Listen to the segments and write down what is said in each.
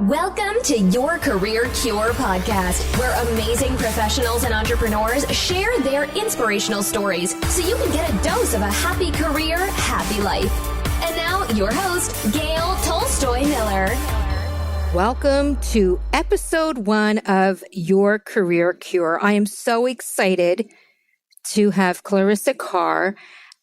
Welcome to Your Career Cure podcast, where amazing professionals and entrepreneurs share their inspirational stories so you can get a dose of a happy career, happy life. And now, your host, Gail Tolstoi-Miller. Welcome to episode 1 of Your Career Cure. I am so excited to have Clarissa Carr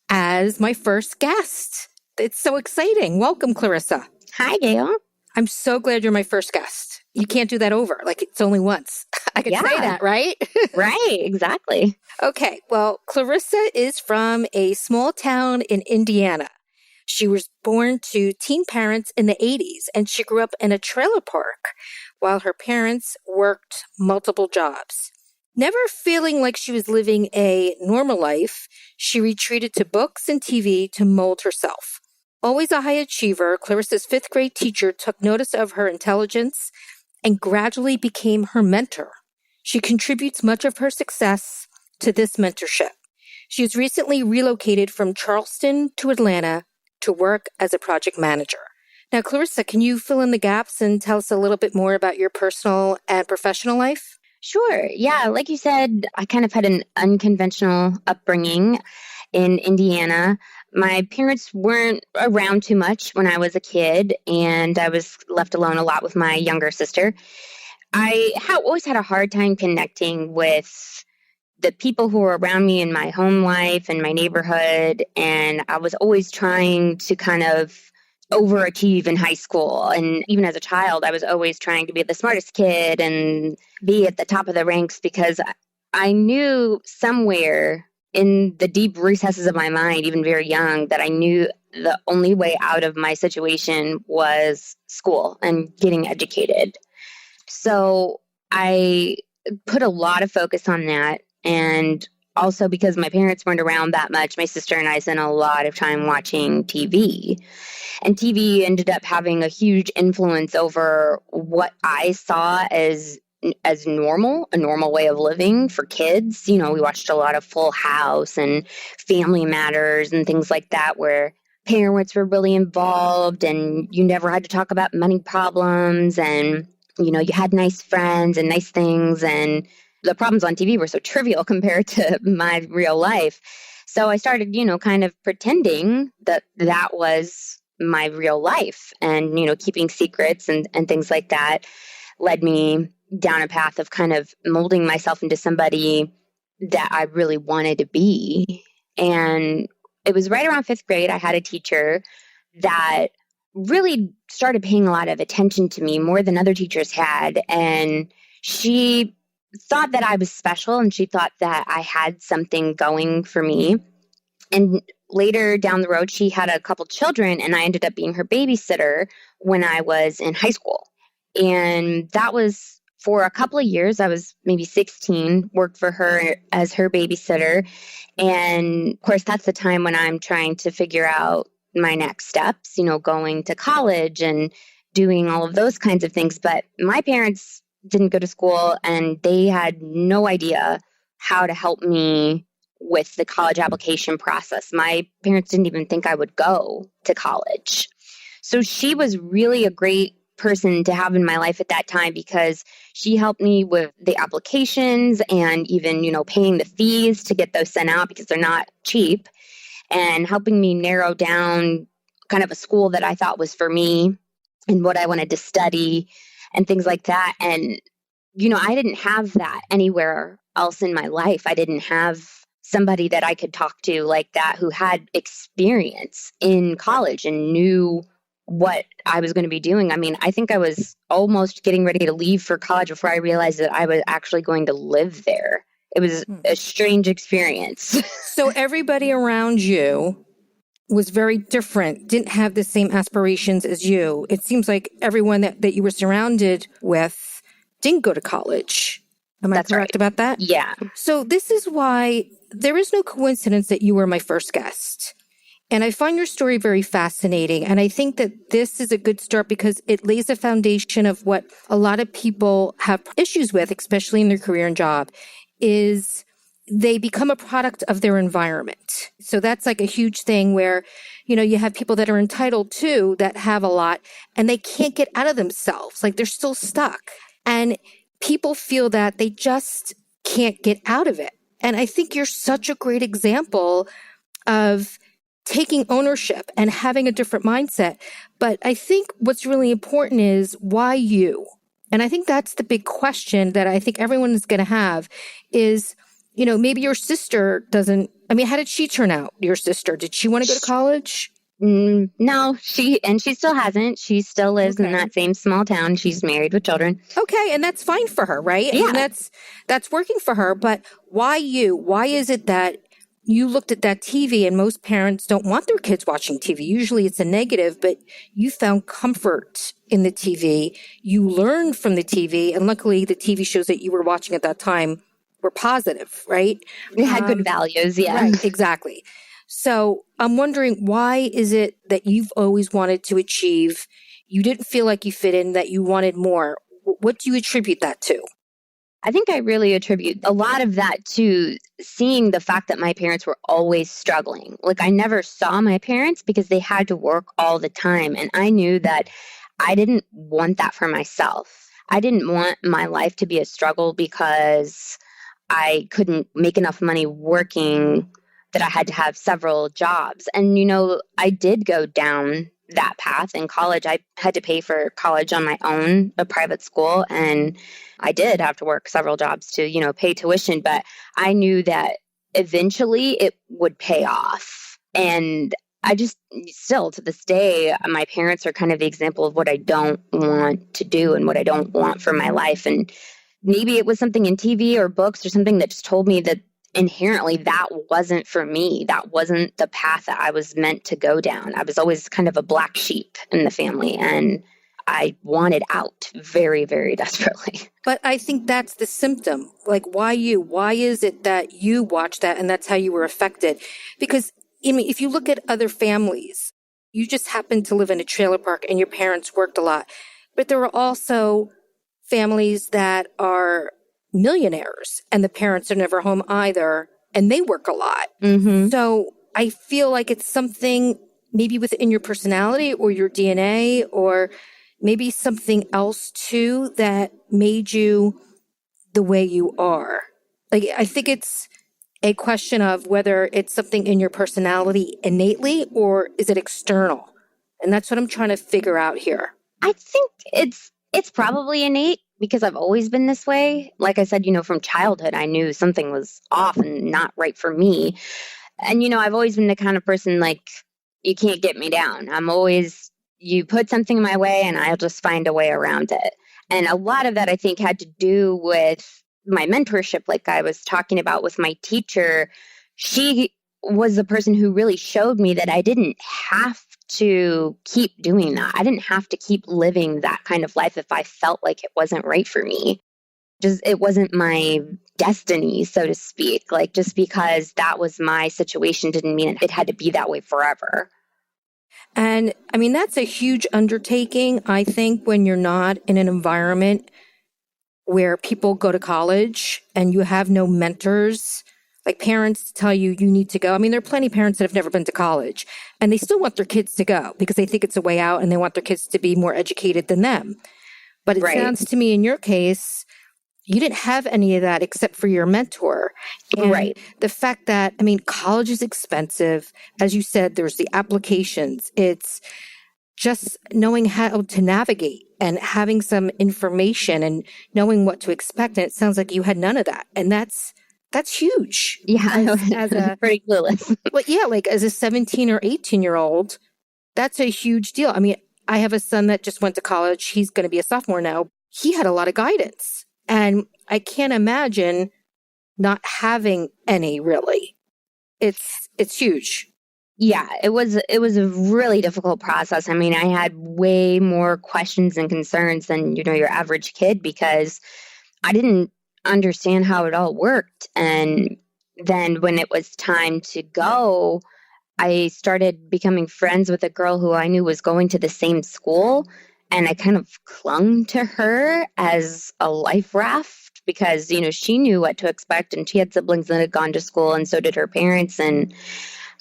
as my first guest. It's so exciting. Welcome, Clarissa. Hi, Gail. I'm so glad you're my first guest. You can't do that over. Like, it's only once. I can say that, right? Right, exactly. Okay, well, Clarissa is from a small town in Indiana. She was born to teen parents in the 80s, and she grew up in a trailer park while her parents worked multiple jobs. Never feeling like she was living a normal life, she retreated to books and TV to mold herself. Always a high achiever, Clarissa's 5th grade teacher took notice of her intelligence and gradually became her mentor. She contributes much of her success to this mentorship. She has recently relocated from Charleston to Atlanta to work as a project manager. Now, Clarissa, can you fill in the gaps and tell us a little bit more about your personal and professional life? Sure. Yeah, like you said, I kind of had an unconventional upbringing in Indiana. My parents weren't around too much when I was a kid, and I was left alone a lot with my younger sister. I always had a hard time connecting with the people who were around me in my home life and my neighborhood, and I was always trying to kind of overachieve in high school. And even as a child, I was always trying to be the smartest kid and be at the top of the ranks because I knew somewhere in the deep recesses of my mind, even very young, that I knew the only way out of my situation was school and getting educated. So I put a lot of focus on that. And also because my parents weren't around that much, my sister and I spent a lot of time watching TV. And TV ended up having a huge influence over what I saw as normal, a normal way of living for kids. You know, we watched a lot of Full House and Family Matters and things like that, where parents were really involved and you never had to talk about money problems, and, you know, you had nice friends and nice things, and the problems on TV were so trivial compared to my real life. So I started, you know, kind of pretending that that was my real life, and, you know, keeping secrets and things like that led me down a path of kind of molding myself into somebody that I really wanted to be. And it was right around 5th grade, I had a teacher that really started paying a lot of attention to me, more than other teachers had. And she thought that I was special, and she thought that I had something going for me. And later down the road, she had a couple children, and I ended up being her babysitter when I was in high school. And that was for a couple of years. I was maybe 16, worked for her as her babysitter. And of course, that's the time when I'm trying to figure out my next steps, you know, going to college and doing all of those kinds of things. But my parents didn't go to school, and they had no idea how to help me with the college application process. My parents didn't even think I would go to college. So she was really a great person to have in my life at that time, because she helped me with the applications and even, you know, paying the fees to get those sent out, because they're not cheap, and helping me narrow down kind of a school that I thought was for me and what I wanted to study and things like that. And, you know, I didn't have that anywhere else in my life. I didn't have somebody that I could talk to like that, who had experience in college and knew what I was going to be doing. I mean, I think I was almost getting ready to leave for college before I realized that I was actually going to live there. It was a strange experience. So everybody around you was very different, didn't have the same aspirations as you. It seems like everyone that you were surrounded with didn't go to college. Am I correct about that? Yeah. So this is why there is no coincidence that you were my first guest. And I find your story very fascinating. And I think that this is a good start because it lays a foundation of what a lot of people have issues with, especially in their career and job, is they become a product of their environment. So that's like a huge thing where, you have people that are entitled to that have a lot and they can't get out of themselves. Like they're still stuck. And people feel that they just can't get out of it. And I think you're such a great example of taking ownership and having a different mindset. But I think what's really important is why you? And I think that's the big question that I think everyone is going to have is, maybe your sister doesn't, how did she turn out, your sister? Did she want to go to college? No, she still hasn't. She still lives in that same small town. She's married with children. Okay. And that's fine for her, right? Yeah. That's working for her. But why you? Why is it that you looked at that TV and most parents don't want their kids watching TV? Usually it's a negative, but you found comfort in the TV. You learned from the TV. And luckily the TV shows that you were watching at that time were positive, right? They had good values. Yeah, right, exactly. So I'm wondering, why is it that you've always wanted to achieve? You didn't feel like you fit in, that you wanted more. What do you attribute that to? I think I really attribute a lot of that to seeing the fact that my parents were always struggling. Like I never saw my parents because they had to work all the time. And I knew that I didn't want that for myself. I didn't want my life to be a struggle because I couldn't make enough money working, that I had to have several jobs. And, I did go down that path in college. I had to pay for college on my own, a private school, and I did have to work several jobs to, pay tuition. But I knew that eventually it would pay off. And I just still to this day, my parents are kind of the example of what I don't want to do and what I don't want for my life. And maybe it was something in TV or books or something that just told me that inherently that wasn't for me. That wasn't the path that I was meant to go down. I was always kind of a black sheep in the family, and I wanted out very, very desperately. But I think that's the symptom. Like, why you? Why is it that you watched that and that's how you were affected? Because, if you look at other families, you just happened to live in a trailer park and your parents worked a lot. But there are also families that are millionaires and the parents are never home either and they work a lot. Mm-hmm. So I feel like it's something maybe within your personality or your DNA or maybe something else too that made you the way you are. Like, I think it's a question of whether it's something in your personality innately or is it external? And that's what I'm trying to figure out here. I think it's probably innate because I've always been this way. Like I said, from childhood, I knew something was off and not right for me. And, I've always been the kind of person like, you can't get me down. I'm always, you put something in my way and I'll just find a way around it. And a lot of that I think had to do with my mentorship, like I was talking about with my teacher. She was the person who really showed me that I didn't have to keep doing that. I didn't have to keep living that kind of life if I felt like it wasn't right for me. It wasn't my destiny, so to speak. Like, just because that was my situation didn't mean it had to be that way forever. And that's a huge undertaking, I think, when you're not in an environment where people go to college and you have no mentors, like parents tell you need to go. There are plenty of parents that have never been to college and they still want their kids to go because they think it's a way out and they want their kids to be more educated than them. But it sounds to me in your case, you didn't have any of that except for your mentor. And the fact that, college is expensive. As you said, there's the applications. It's just knowing how to navigate and having some information and knowing what to expect. And it sounds like you had none of that. And that's huge. Yeah, as a pretty clueless. Well, yeah, like as a 17 or 18-year-old, that's a huge deal. I have a son that just went to college. He's going to be a sophomore now. He had a lot of guidance. And I can't imagine not having any, really. It's huge. Yeah, it was a really difficult process. I had way more questions and concerns than, your average kid because I didn't understand how it all worked. And then when it was time to go, I started becoming friends with a girl who I knew was going to the same school. And I kind of clung to her as a life raft because, she knew what to expect and she had siblings that had gone to school and so did her parents. And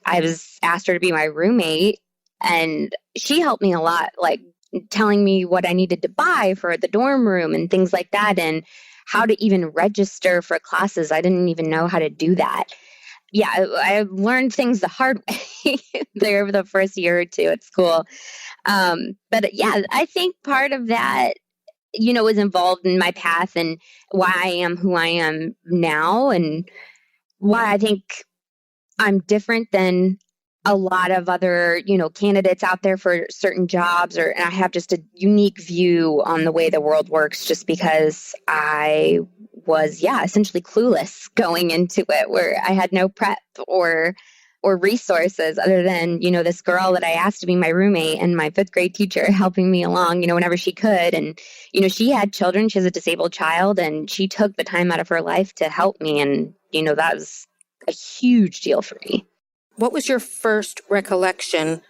I was asked her to be my roommate and she helped me a lot, like telling me what I needed to buy for the dorm room and things like that and how to even register for classes. I didn't even know how to do that. Yeah, I learned things the hard way there over the first year or two at school. But yeah, I think part of that, was involved in my path and why I am who I am now and why I think I'm different than a lot of other, candidates out there for certain jobs, and I have just a unique view on the way the world works just because I was, essentially clueless going into it, where I had no prep or resources other than, this girl that I asked to be my roommate and my fifth grade teacher helping me along, whenever she could. And, she had children, she has a disabled child, and she took the time out of her life to help me. And, that was a huge deal for me. What was your first recollection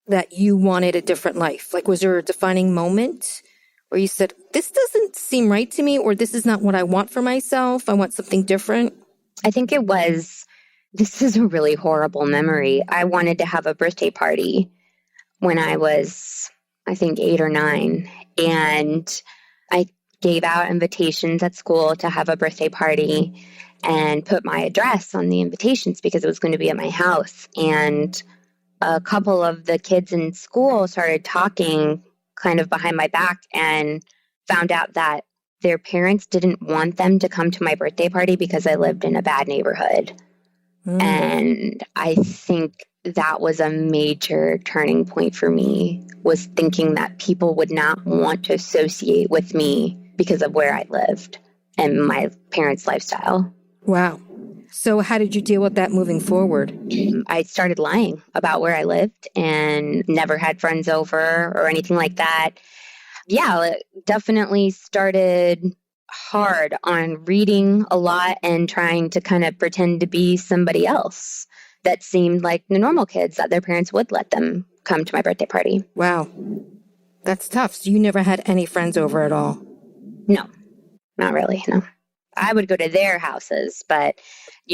that you wanted a different life? Like, was there a defining moment where you said, this doesn't seem right to me, or this is not what I want for myself, I want something different? I think this is a really horrible memory. I wanted to have a birthday party when I was, I think, 8 or 9. And I gave out invitations at school to have a birthday party and put my address on the invitations because it was going to be at my house. And a couple of the kids in school started talking kind of behind my back and found out that their parents didn't want them to come to my birthday party because I lived in a bad neighborhood. And I think that was a major turning point for me, was thinking that people would not want to associate with me because of where I lived and my parents' lifestyle. Wow. So how did you deal with that moving forward? I started lying about where I lived and never had friends over or anything like that. Yeah, it definitely started hard on reading a lot and trying to kind of pretend to be somebody else that seemed like the normal kids that their parents would let them come to my birthday party. Wow. That's tough. So you never had any friends over at all? No, not really, no. I would go to their houses, but,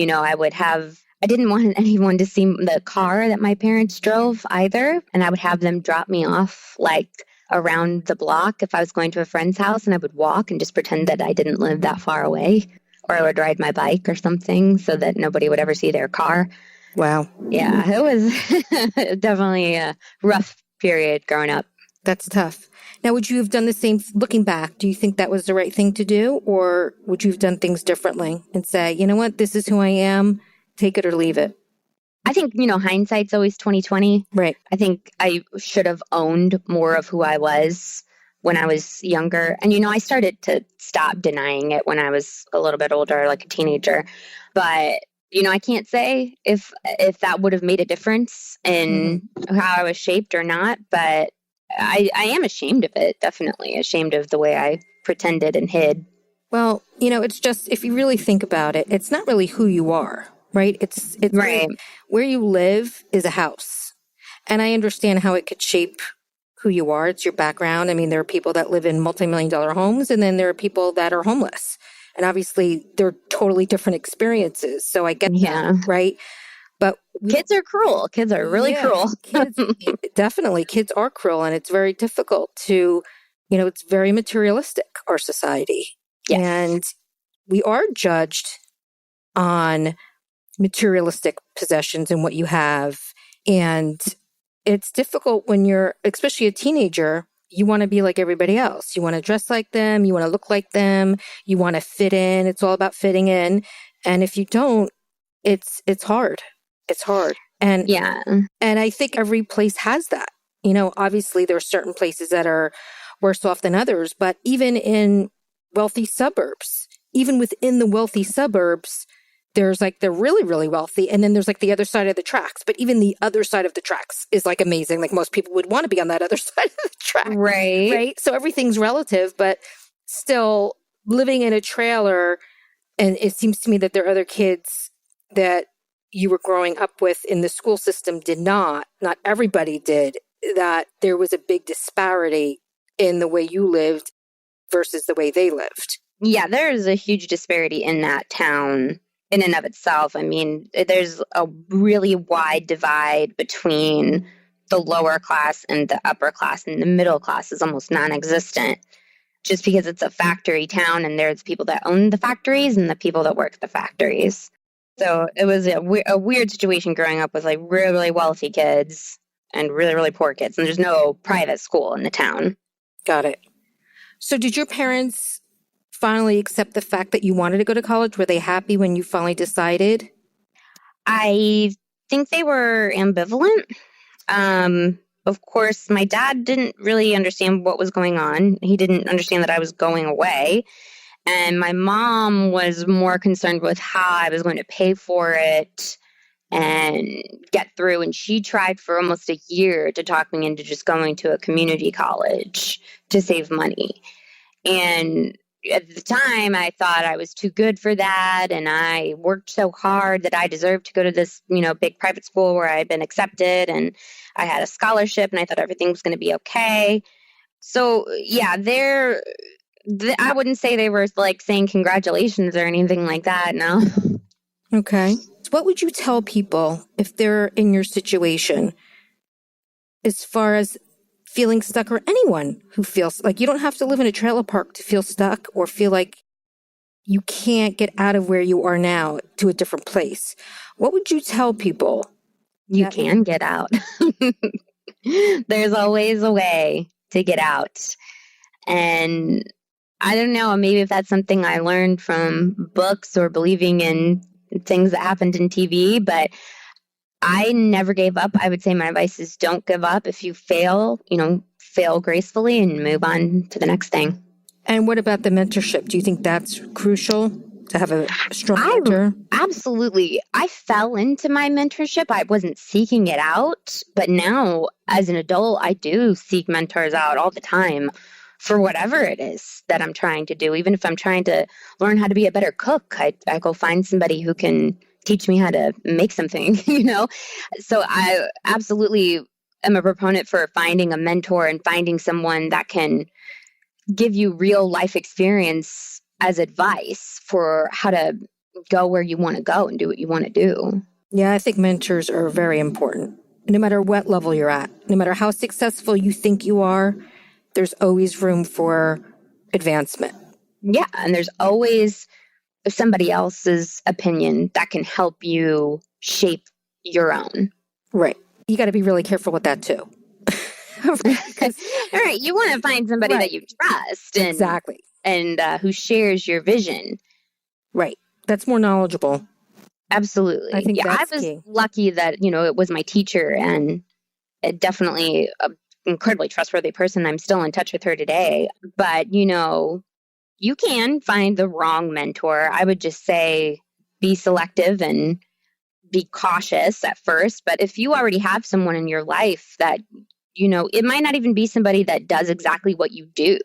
I didn't want anyone to see the car that my parents drove either. And I would have them drop me off like around the block if I was going to a friend's house, and I would walk and just pretend that I didn't live that far away, or I would ride my bike or something so that nobody would ever see their car. Wow. Yeah, it was definitely a rough period growing up. That's tough. Now, would you have done the same looking back? Do you think that was the right thing to do? Or would you have done things differently and say, you know what, this is who I am, take it or leave it? I think, hindsight's always 20/20. Right. I think I should have owned more of who I was when I was younger. And, I started to stop denying it when I was a little bit older, like a teenager. But, I can't say if that would have made a difference in how I was shaped or not. But I am ashamed of it, definitely ashamed of the way I pretended and hid. Well, it's just, if you really think about it, it's not really who you are, right? It's right. Where you live is a house. And I understand how it could shape who you are. It's your background. I mean, there are people that live in multi-million-dollar homes, and then there are people that are homeless. And obviously, they're totally different experiences. So I get that, right? But kids are cruel. Kids are really cruel. Definitely. Kids are cruel, and it's very difficult to, it's very materialistic, our society. Yes. And we are judged on materialistic possessions and what you have. And it's difficult when you're, especially a teenager, you want to be like everybody else. You want to dress like them. You want to look like them. You want to fit in. It's all about fitting in. And if you don't, it's hard. It's hard. And I think every place has that. Obviously there are certain places that are worse off than others, but even in wealthy suburbs, even within the wealthy suburbs, there's like the really, really wealthy, and then there's like the other side of the tracks. But even the other side of the tracks is like amazing. Like most people would want to be on that other side of the track. Right. So everything's relative, but still living in a trailer, and it seems to me that there are other kids that you were growing up with in the school system not everybody did, that there was a big disparity in the way you lived versus the way they lived. Yeah, there's a huge disparity in that town in and of itself. I mean, there's a really wide divide between the lower class and the upper class, and the middle class is almost non-existent just because it's a factory town and there's people that own the factories and the people that work the factories. So it was a weird situation growing up with like really, really wealthy kids and really, really poor kids. And there's no private school in the town. Got it. So did your parents finally accept the fact that you wanted to go to college? Were they happy when you finally decided? I think they were ambivalent. Of course, my dad didn't really understand what was going on. He didn't understand that I was going away. And my mom was more concerned with how I was going to pay for it and get through. And she tried for almost a year to talk me into just going to a community college to save money. And at the time, I thought I was too good for that. And I worked so hard that I deserved to go to this, big private school where I had been accepted. And I had a scholarship and I thought everything was going to be okay. So, yeah, I wouldn't say they were like saying congratulations or anything like that. No. Okay. What would you tell people if they're in your situation as far as feeling stuck, or anyone who feels like you don't have to live in a trailer park to feel stuck or feel like you can't get out of where you are now to a different place? What would you tell people? You can get out. There's always a way to get out. And I don't know, maybe if that's something I learned from books or believing in things that happened in TV, but I never gave up. I would say my advice is don't give up. If you fail, fail gracefully and move on to the next thing. And what about the mentorship? Do you think that's crucial to have a strong mentor? Absolutely. I fell into my mentorship. I wasn't seeking it out, but now as an adult, I do seek mentors out all the time for whatever it is that I'm trying to do. Even if I'm trying to learn how to be a better cook, I go find somebody who can teach me how to make something, So I absolutely am a proponent for finding a mentor and finding someone that can give you real life experience as advice for how to go where you want to go and do what you want to do. Yeah, I think mentors are very important. No matter what level you're at, no matter how successful you think you are, there's always room for advancement. Yeah, and there's always somebody else's opinion that can help you shape your own. Right. You got to be really careful with that too. All right. You want to find somebody that you trust. And, exactly. And who shares your vision. Right. That's more knowledgeable. Absolutely. I think that's I was key. lucky that, it was my teacher, and definitely an incredibly trustworthy person. I'm still in touch with her today. But, you can find the wrong mentor. I would just say be selective and be cautious at first. But if you already have someone in your life that, it might not even be somebody that does exactly what you do,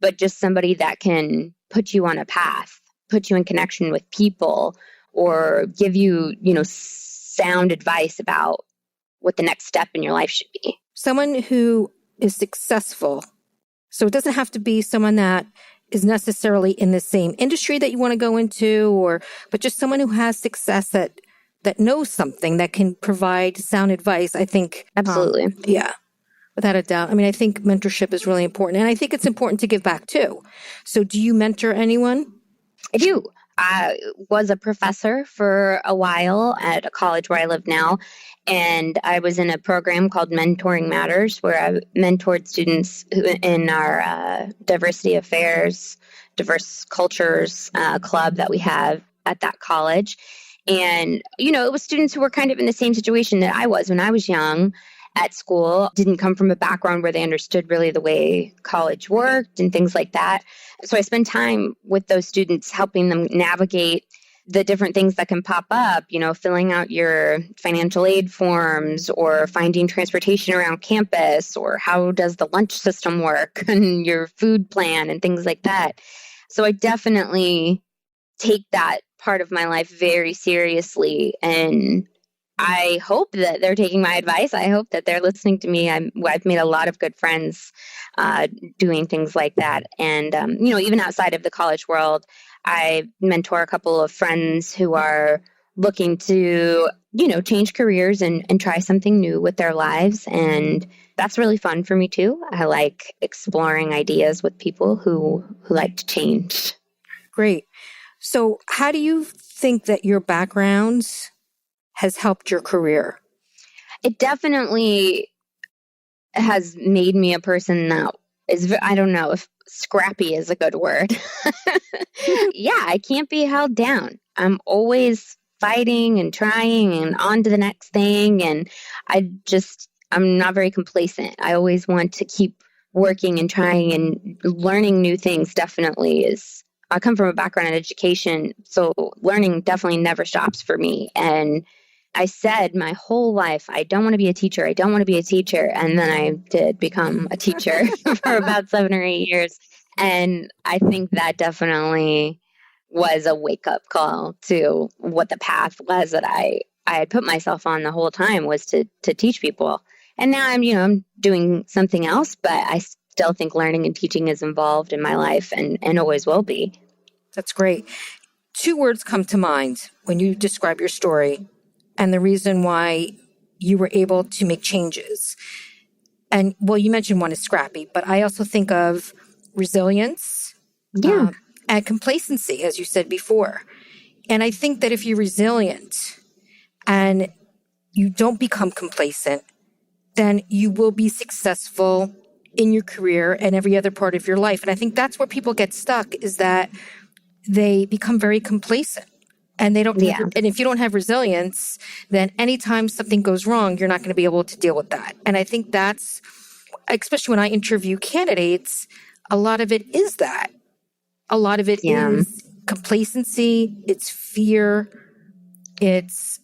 but just somebody that can put you on a path, put you in connection with people, or give you, sound advice about what the next step in your life should be. Someone who is successful. So it doesn't have to be someone that is necessarily in the same industry that you want to go into, but just someone who has success that knows something that can provide sound advice. I think absolutely, yeah, without a doubt. I mean, I think mentorship is really important, and I think it's important to give back too. So, do you mentor anyone? I do. I was a professor for a while at a college where I live now, and I was in a program called Mentoring Matters, where I mentored students in our diversity affairs, diverse cultures club that we have at that college. And, it was students who were kind of in the same situation that I was when I was young at school, didn't come from a background where they understood really the way college worked and things like that. So I spend time with those students, helping them navigate the different things that can pop up, filling out your financial aid forms, or finding transportation around campus, or how does the lunch system work and your food plan and things like that. So I definitely take that part of my life very seriously and I hope that they're taking my advice. I hope that they're listening to me. I've made a lot of good friends doing things like that. And, even outside of the college world, I mentor a couple of friends who are looking to, change careers and try something new with their lives. And that's really fun for me too. I like exploring ideas with people who like to change. Great. So how do you think that your background has helped your career? It definitely has made me a person that is, I don't know if scrappy is a good word. Yeah, I can't be held down. I'm always fighting and trying and on to the next thing. And I'm not very complacent. I always want to keep working and trying and learning new things. I come from a background in education, so learning definitely never stops for me. And I said my whole life, I don't want to be a teacher. I don't want to be a teacher. And then I did become a teacher for about 7 or 8 years. And I think that definitely was a wake-up call to what the path was that I had put myself on the whole time, was to teach people. And now I'm doing something else, but I still think learning and teaching is involved in my life and always will be. That's great. 2 words come to mind when you describe your story and the reason why you were able to make changes. And you mentioned one is scrappy, but I also think of resilience and complacency, as you said before. And I think that if you're resilient and you don't become complacent, then you will be successful in your career and every other part of your life. And I think that's where people get stuck, is that they become very complacent. And they don't. Yeah. And if you don't have resilience, then anytime something goes wrong, you're not going to be able to deal with that. And I think that's, especially when I interview candidates, a lot of it is that. A lot of it is complacency, it's fear, it's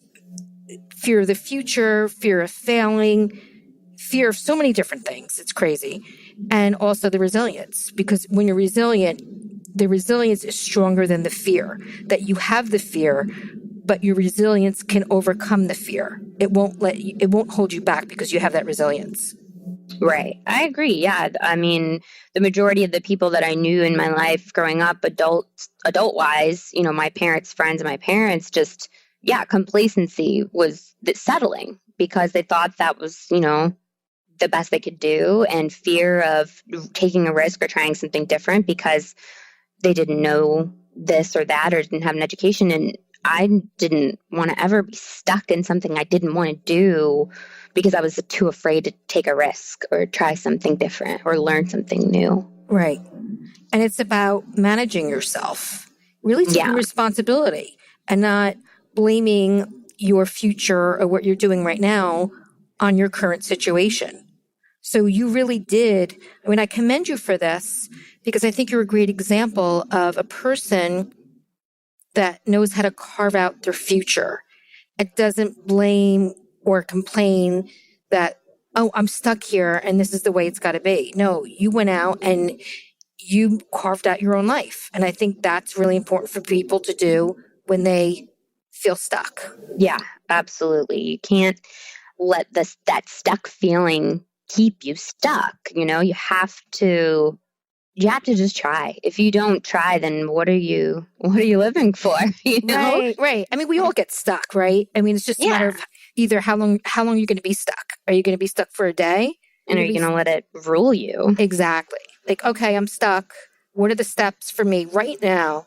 fear of the future, fear of failing, fear of so many different things. It's crazy. And also the resilience, because when you're resilient, the resilience is stronger than the fear. That you have the fear, but your resilience can overcome the fear. It won't hold you back because you have that resilience. Right. I agree. Yeah. I mean, the majority of the people that I knew in my life growing up, adult wise, my parents' friends and my parents, complacency was settling because they thought that was, the best they could do, and fear of taking a risk or trying something different because they didn't know this or that or didn't have an education. And I didn't want to ever be stuck in something I didn't want to do because I was too afraid to take a risk or try something different or learn something new. Right. And it's about managing yourself, really taking responsibility and not blaming your future or what you're doing right now on your current situation. So you really did. I mean, I commend you for this because I think you're a great example of a person that knows how to carve out their future. It doesn't blame or complain that, oh, I'm stuck here and this is the way it's got to be. No, you went out and you carved out your own life. And I think that's really important for people to do when they feel stuck. Yeah, absolutely. You can't let that stuck feeling keep you stuck. You have to just try. If you don't try, then what are you living for? Right. I mean, we all get stuck, right? I mean, it's just a matter of either how long you're going to be stuck. Are you going to be stuck for a day? And are you going to let it rule you? Exactly. Like, okay, I'm stuck. What are the steps for me right now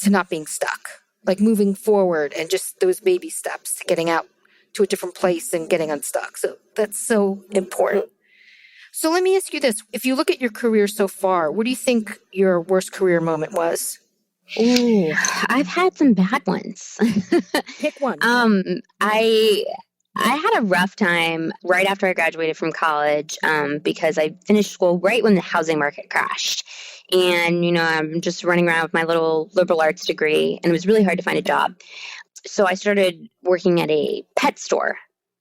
to not being stuck? Like moving forward and just those baby steps to getting out to a different place and getting unstuck. So that's so important. So let me ask you this. If you look at your career so far, what do you think your worst career moment was? Ooh, I've had some bad ones. Pick one. I had a rough time right after I graduated from college because I finished school right when the housing market crashed. And, I'm just running around with my little liberal arts degree, and it was really hard to find a job. So I started working at a pet store,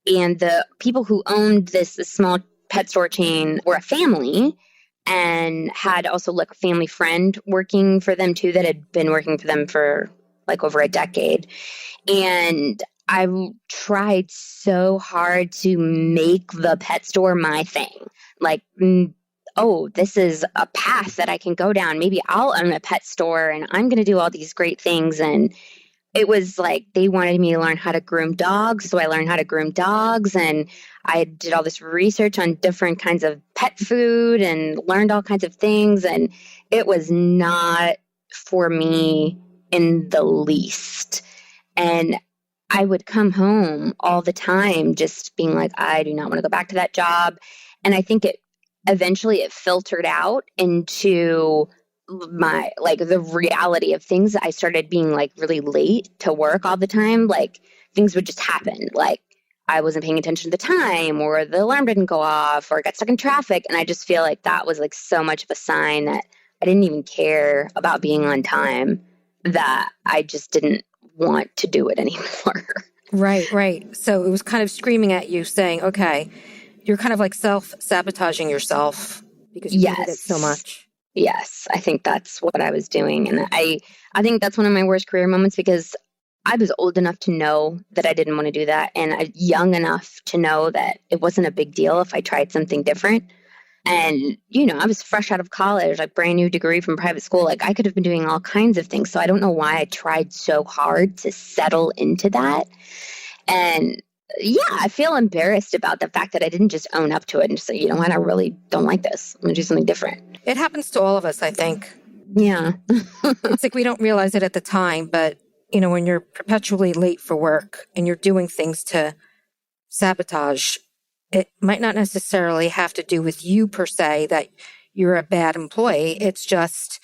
and the people who owned this small pet store chain were a family and had also like a family friend working for them too that had been working for them for like over a decade. And I tried so hard to make the pet store my thing. Like, oh, this is a path that I can go down. Maybe I'll own a pet store and I'm going to do all these great things. And it was like they wanted me to learn how to groom dogs. So I learned how to groom dogs, and I did all this research on different kinds of pet food and learned all kinds of things. And it was not for me in the least. And I would come home all the time just being like, I do not want to go back to that job. And I think eventually it filtered out into my, like, the reality of things. I started being like really late to work all the time. Like, things would just happen. Like, I wasn't paying attention to the time, or the alarm didn't go off, or I got stuck in traffic. And I just feel like that was like so much of a sign that I didn't even care about being on time, that I just didn't want to do it anymore. Right. So it was kind of screaming at you saying, okay, you're kind of like self-sabotaging yourself because you hated it so much. Yes, I think that's what I was doing. And I think that's one of my worst career moments, because I was old enough to know that I didn't want to do that. And young enough to know that it wasn't a big deal if I tried something different. And, I was fresh out of college, like brand new degree from private school. Like, I could have been doing all kinds of things. So I don't know why I tried so hard to settle into that. And I feel embarrassed about the fact that I didn't just own up to it and just say, you know what, I really don't like this. I'm going to do something different. It happens to all of us, I think. Yeah. It's like we don't realize it at the time, but, when you're perpetually late for work and you're doing things to sabotage, it might not necessarily have to do with you per se, that you're a bad employee. It's just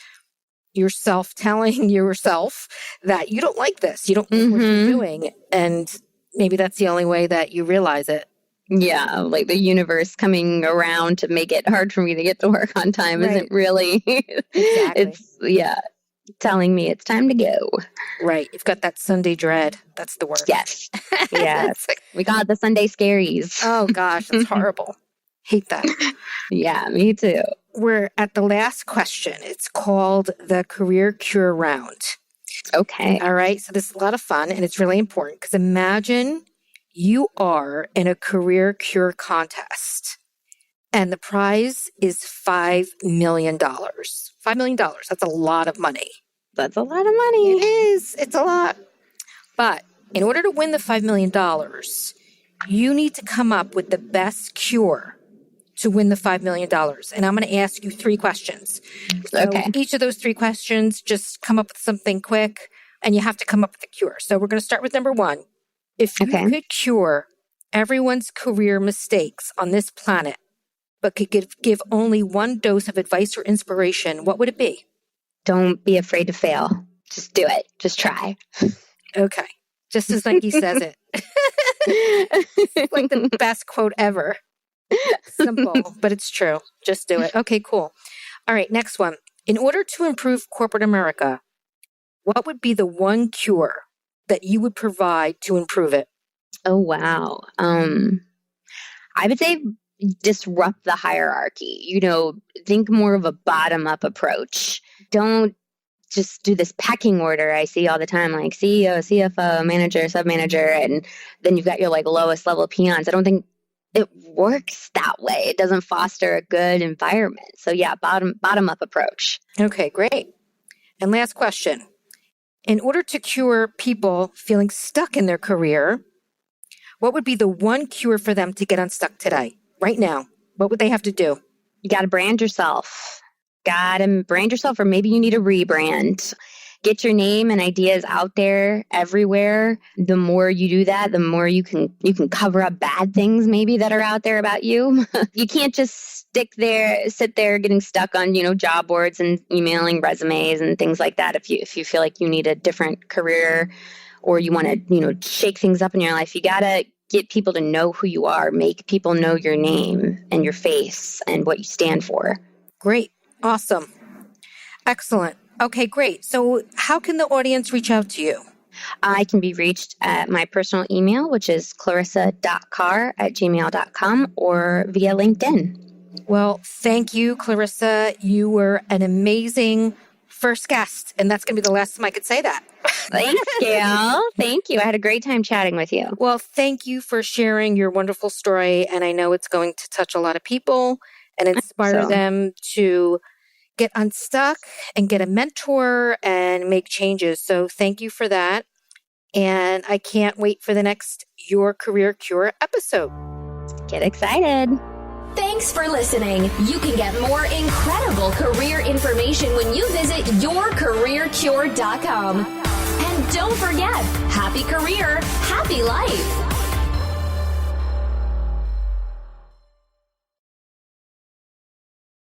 yourself telling yourself that you don't like this. You don't like what you're doing. And maybe that's the only way that you realize it. Yeah, like the universe coming around to make it hard for me to get to work on time isn't really, Exactly. It's, telling me it's time to go. Right. You've got that Sunday dread. That's the word. Yes. Yes. We got the Sunday scaries. Oh, gosh, that's horrible. Hate that. Yeah, me too. We're at the last question. It's called the Career Cure Round. Okay. All right. So this is a lot of fun, and it's really important, because imagine you are in a career cure contest, and the prize is $5 million. $5 million. That's a lot of money. That's a lot of money. It is. It's a lot. But in order to win the $5 million, you need to come up with the best cure to win the $5 million. And I'm going to ask you 3 questions. So each of those 3 questions, just come up with something quick, and you have to come up with a cure. So we're going to start with number 1. If you could cure everyone's career mistakes on this planet, but could give only 1 dose of advice or inspiration, what would it be? Don't be afraid to fail. Just do it. Just try. Okay. Just as Nike says it. It's like the best quote ever. Simple, but it's true. Just do it. Okay, cool. All right, next one. In order to improve corporate America, what would be the 1 cure that you would provide to improve it? Oh, wow. I would say disrupt the hierarchy. Think more of a bottom-up approach. Don't just do this pecking order I see all the time, like CEO, CFO, manager, sub-manager, and then you've got your like lowest level peons. I don't think it works that way. It doesn't foster a good environment. So bottom-up approach. Okay, great. And last question. In order to cure people feeling stuck in their career, what would be the 1 cure for them to get unstuck today? Right now, what would they have to do? You got to brand yourself. Or maybe you need a rebrand. Get your name and ideas out there everywhere. The more you do that, the more you can cover up bad things maybe that are out there about you. You can't just sit there getting stuck on, job boards and emailing resumes and things like that. If you feel like you need a different career, or you want to, shake things up in your life, you got to get people to know who you are, make people know your name and your face and what you stand for. Great. Awesome. Excellent. Okay, great. So how can the audience reach out to you? I can be reached at my personal email, which is clarissa.carr@gmail.com, or via LinkedIn. Well, thank you, Clarissa. You were an amazing first guest, and that's going to be the last time I could say that. Thanks, Gail. Thank you. I had a great time chatting with you. Well, thank you for sharing your wonderful story. And I know it's going to touch a lot of people and inspire them to get unstuck and get a mentor and make changes. So thank you for that. And I can't wait for the next Your Career Cure episode. Get excited. Thanks for listening. You can get more incredible career information when you visit yourcareercure.com. And don't forget, happy career, happy life.